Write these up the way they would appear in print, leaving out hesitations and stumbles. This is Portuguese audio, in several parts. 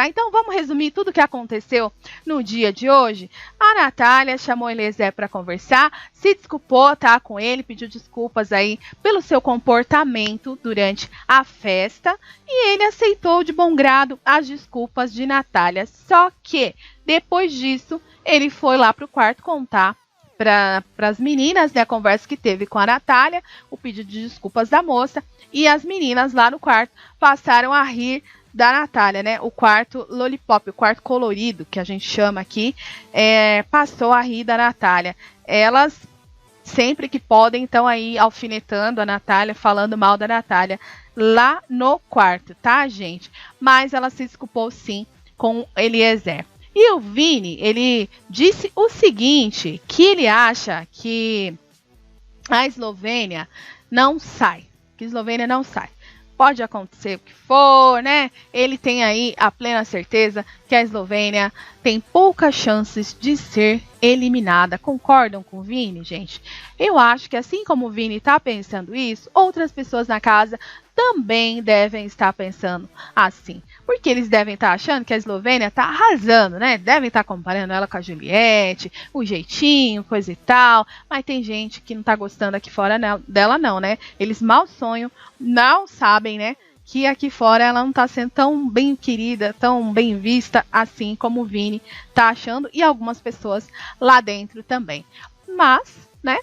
Então vamos resumir tudo o que aconteceu no dia de hoje. A Natália chamou Eliezer para conversar, se desculpou, tá, com ele, pediu desculpas aí pelo seu comportamento durante a festa e ele aceitou de bom grado as desculpas de Natália. Só que depois disso ele foi lá pro quarto contar para as meninas, né, a conversa que teve com a Natália, o pedido de desculpas da moça, e as meninas lá no quarto passaram a rir da Natália, né, o quarto lollipop, o quarto colorido, que a gente chama aqui, passou a rir da Natália. Elas, sempre que podem, estão aí alfinetando a Natália, falando mal da Natália, lá no quarto, tá, gente? Mas ela se desculpou, sim, com Eliezer. E o Vini, ele disse o seguinte, que ele acha que a Eslovênia não sai. Que a Eslovênia não sai. Pode acontecer o que for, né? Ele tem aí a plena certeza que a Eslovênia tem poucas chances de ser eliminada. Concordam com o Vini, gente? Eu acho que assim como o Vini está pensando isso, outras pessoas na casa também devem estar pensando assim. Porque eles devem estar achando que a Eslovênia está arrasando, né? Devem estar comparando ela com a Juliette, o jeitinho, coisa e tal. Mas tem gente que não está gostando aqui fora dela não, né? Eles mal sonham, não sabem, né? Que aqui fora ela não está sendo tão bem querida, tão bem vista assim como o Vini está achando. E algumas pessoas lá dentro também. Mas, né?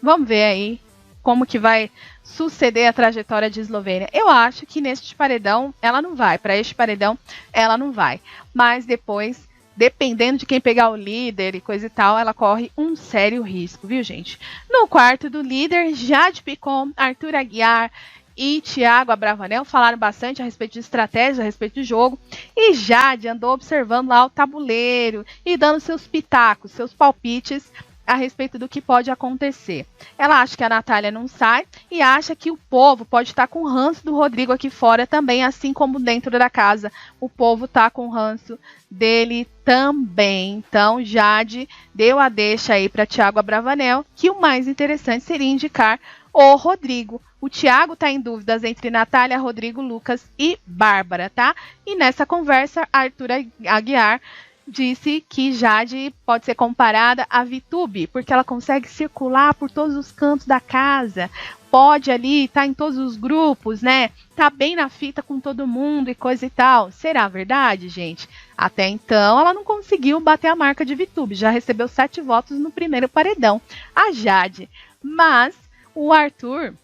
Vamos ver aí como que vai suceder a trajetória de Eslovênia. Eu acho que neste paredão ela não vai. Para este paredão ela não vai. Mas depois, dependendo de quem pegar o líder e coisa e tal, ela corre um sério risco, viu, gente? No quarto do líder, Jade Picon, Arthur Aguiar e Thiago Abravanel falaram bastante a respeito de estratégia, a respeito de jogo. E Jade andou observando lá o tabuleiro e dando seus pitacos, seus palpites a respeito do que pode acontecer. Ela acha que a Natália não sai e acha que o povo pode estar com o ranço do Rodrigo aqui fora também, assim como dentro da casa. O povo está com o ranço dele também. Então, Jade deu a deixa aí para Thiago Abravanel, que o mais interessante seria indicar o Rodrigo. O Thiago está em dúvidas entre Natália, Rodrigo, Lucas e Bárbara, tá? E nessa conversa, Arthur Aguiar disse que Jade pode ser comparada a VTube, porque ela consegue circular por todos os cantos da casa, pode ali estar em todos os grupos, né? Tá bem na fita com todo mundo e coisa e tal. Será verdade, gente? Até então ela não conseguiu bater a marca de VTube, já recebeu 7 votos no primeiro paredão, a Jade. Mas o Arthur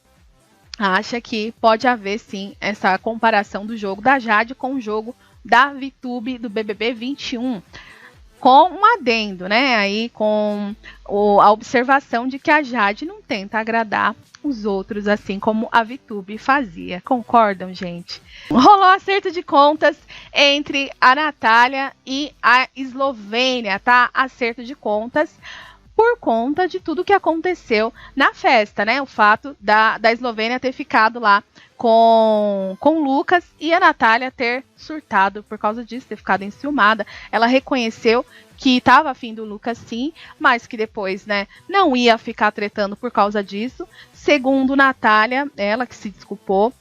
acha que pode haver sim essa comparação do jogo da Jade com o jogo da VTube do BBB 21, com um adendo, né, aí com a observação de que a Jade não tenta agradar os outros, assim como a VTube fazia. Concordam, gente? Rolou acerto de contas entre a Natália e a Eslovênia, tá? Acerto de contas por conta de tudo que aconteceu na festa, né? O fato da Eslovênia ter ficado lá com o Lucas e a Natália ter surtado por causa disso, ter ficado enciumada. Ela reconheceu que estava afim do Lucas sim, mas que depois, né, não ia ficar tretando por causa disso. Segundo Natália, ela que se desculpou,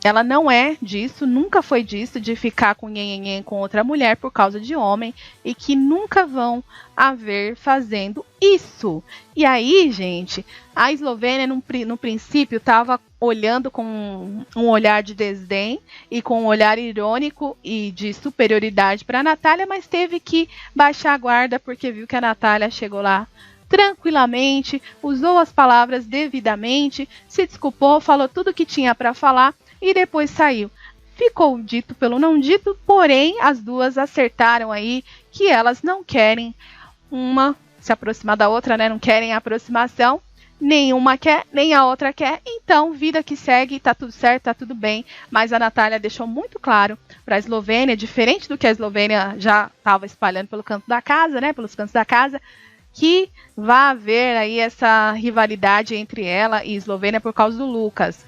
ela não é disso, nunca foi disso, de ficar com nhenhenhen com outra mulher por causa de homem, e que nunca vão haver fazendo isso. E aí, gente, a Eslovênia no princípio estava olhando com um olhar de desdém e com um olhar irônico e de superioridade para a Natália, mas teve que baixar a guarda porque viu que a Natália chegou lá tranquilamente, usou as palavras devidamente, se desculpou, falou tudo que tinha para falar e depois saiu. Ficou dito pelo não dito, porém as duas acertaram aí que elas não querem uma se aproximar da outra, né? Não querem aproximação, nenhuma quer, nem a outra quer, então vida que segue, tá tudo certo, tá tudo bem, mas a Natália deixou muito claro para a Eslovênia, diferente do que a Eslovênia já estava espalhando pelo canto da casa, né? Pelos cantos da casa, que vai haver aí essa rivalidade entre ela e a Eslovênia por causa do Lucas.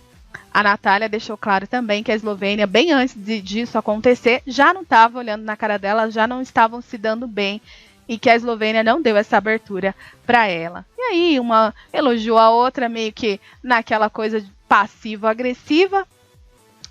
A Natália deixou claro também que a Eslovênia, bem antes disso acontecer, já não estava olhando na cara dela, já não estavam se dando bem e que a Eslovênia não deu essa abertura para ela. E aí uma elogiou a outra meio que naquela coisa passiva-agressiva.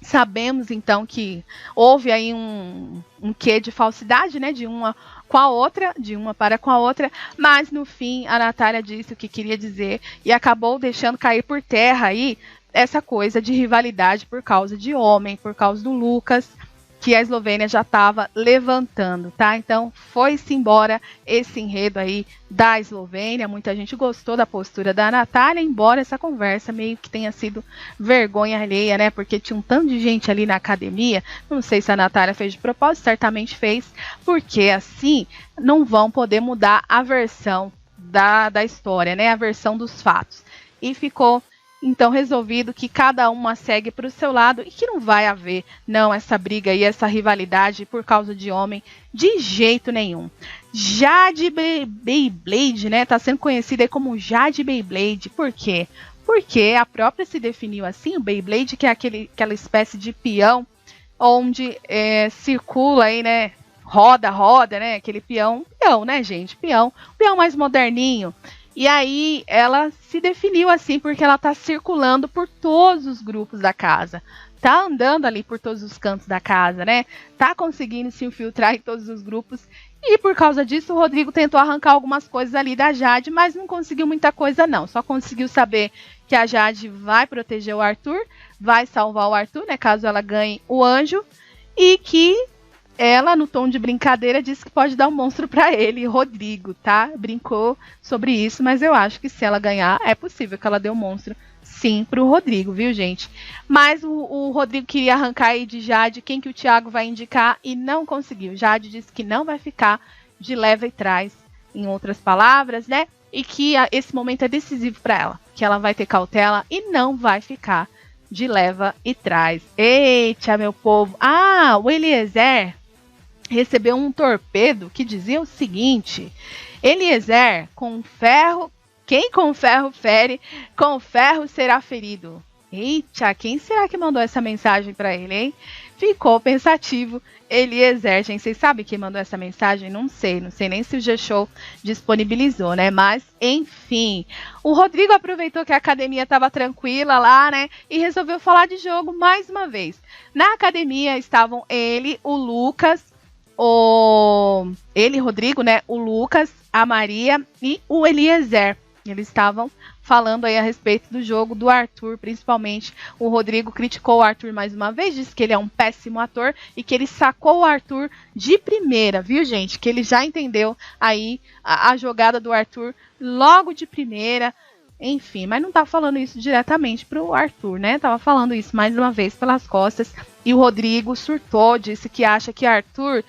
Sabemos, então, que houve aí um quê de falsidade, né, de uma com a outra, de uma para com a outra, mas no fim a Natália disse o que queria dizer e acabou deixando cair por terra aí essa coisa de rivalidade por causa de homem, por causa do Lucas, que a Eslovênia já estava levantando, tá? Então foi-se embora esse enredo aí da Eslovênia. Muita gente gostou da postura da Natália, embora essa conversa meio que tenha sido vergonha alheia, né? Porque tinha um tanto de gente ali na academia. Não sei se a Natália fez de propósito, certamente fez, porque assim não vão poder mudar a versão da história, né? A versão dos fatos. E ficou então resolvido que cada uma segue para o seu lado e que não vai haver, não, essa briga e essa rivalidade por causa de homem de jeito nenhum. Jade Beyblade, né, tá sendo conhecida aí como Jade Beyblade. Por quê? Porque a própria se definiu assim, o Beyblade, que é aquela espécie de peão onde circula aí, né, roda, né, aquele peão, né, gente, peão mais moderninho. E aí ela se definiu assim porque ela tá circulando por todos os grupos da casa. Tá andando ali por todos os cantos da casa, né? Tá conseguindo se infiltrar em todos os grupos. E por causa disso o Rodrigo tentou arrancar algumas coisas ali da Jade, mas não conseguiu muita coisa não. Só conseguiu saber que a Jade vai proteger o Arthur, vai salvar o Arthur, né? Caso ela ganhe o anjo. E que ela, no tom de brincadeira, disse que pode dar um monstro pra ele, Rodrigo, tá? Brincou sobre isso, mas eu acho que se ela ganhar, é possível que ela dê um monstro, sim, pro Rodrigo, viu, gente? Mas o Rodrigo queria arrancar aí de Jade quem que o Thiago vai indicar e não conseguiu. Jade disse que não vai ficar de leva e trás, em outras palavras, né? E que esse momento é decisivo pra ela, que ela vai ter cautela e não vai ficar de leva e trás. Eita, meu povo! Ah, o Eliezer recebeu um torpedo que dizia o seguinte: Eliezer, com ferro, quem com ferro fere, com ferro será ferido. Eita, quem será que mandou essa mensagem para ele, hein? Ficou pensativo Eliezer, gente. Vocês sabem quem mandou essa mensagem? Não sei nem se o G-Show disponibilizou, né? Mas, enfim, o Rodrigo aproveitou que a academia estava tranquila lá, né? E resolveu falar de jogo mais uma vez. Na academia estavam ele, o Lucas, Rodrigo, né? O Lucas, a Maria e o Eliezer. Eles estavam falando aí a respeito do jogo do Arthur, principalmente. O Rodrigo criticou o Arthur mais uma vez, disse que ele é um péssimo ator e que ele sacou o Arthur de primeira, viu, gente? Que ele já entendeu aí a jogada do Arthur logo de primeira. Enfim, mas não tá falando isso diretamente pro Arthur, né? Tava falando isso mais uma vez pelas costas. E o Rodrigo surtou, disse que acha que Arthur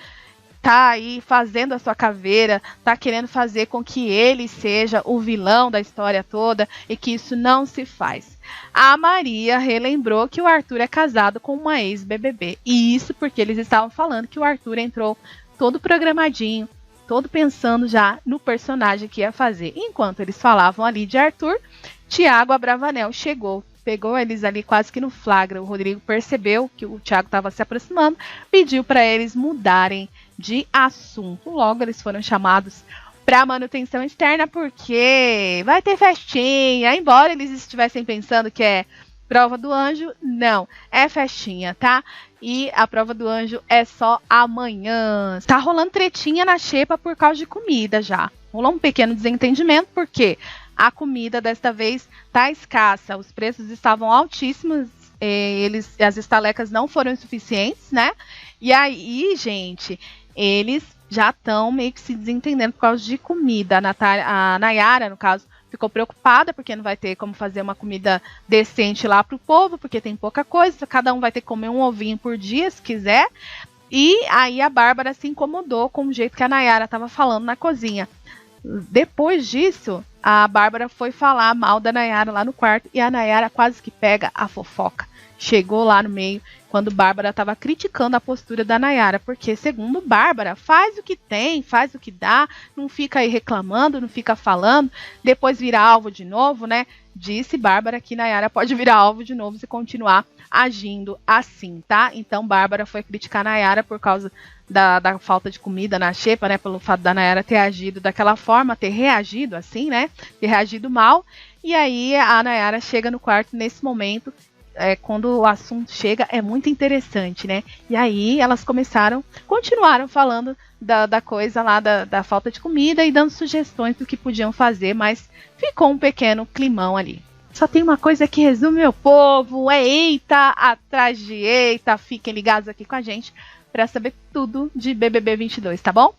tá aí fazendo a sua caveira, tá querendo fazer com que ele seja o vilão da história toda e que isso não se faz. A Maria relembrou que o Arthur é casado com uma ex-BBB. E isso porque eles estavam falando que o Arthur entrou todo programadinho, todo pensando já no personagem que ia fazer. Enquanto eles falavam ali de Arthur, Thiago Abravanel chegou. Pegou eles ali quase que no flagra. O Rodrigo percebeu que o Thiago estava se aproximando, pediu para eles mudarem de assunto. Logo eles foram chamados para manutenção externa porque vai ter festinha. Embora eles estivessem pensando que é prova do anjo, não, é festinha, tá? E a prova do anjo é só amanhã. Tá rolando tretinha na xepa por causa de comida já. Rolou um pequeno desentendimento porque a comida desta vez tá escassa, os preços estavam altíssimos, as estalecas não foram suficientes, né? E aí, gente, eles já estão meio que se desentendendo por causa de comida. A Nayara, no caso, ficou preocupada porque não vai ter como fazer uma comida decente lá pro povo, porque tem pouca coisa, cada um vai ter que comer um ovinho por dia, se quiser. E aí a Bárbara se incomodou com o jeito que a Nayara estava falando na cozinha. Depois disso, a Bárbara foi falar mal da Nayara lá no quarto e a Nayara quase que pega a fofoca. Chegou lá no meio quando Bárbara estava criticando a postura da Nayara, porque segundo Bárbara, faz o que tem, faz o que dá, não fica aí reclamando, não fica falando, depois vira alvo de novo, né? Disse Bárbara que Nayara pode virar alvo de novo se continuar agindo assim, tá? Então Bárbara foi criticar Nayara por causa da falta de comida na xepa, né? Pelo fato da Nayara ter agido daquela forma, ter reagido assim, né? Ter reagido mal. E aí a Nayara chega no quarto nesse momento, quando o assunto chega, é muito interessante, né? E aí elas continuaram falando da coisa lá, da falta de comida e dando sugestões do que podiam fazer, mas ficou um pequeno climão ali. Só tem uma coisa que resume, meu povo, é eita atrás de eita. Fiquem ligados aqui com a gente para saber tudo de BBB 22, tá bom?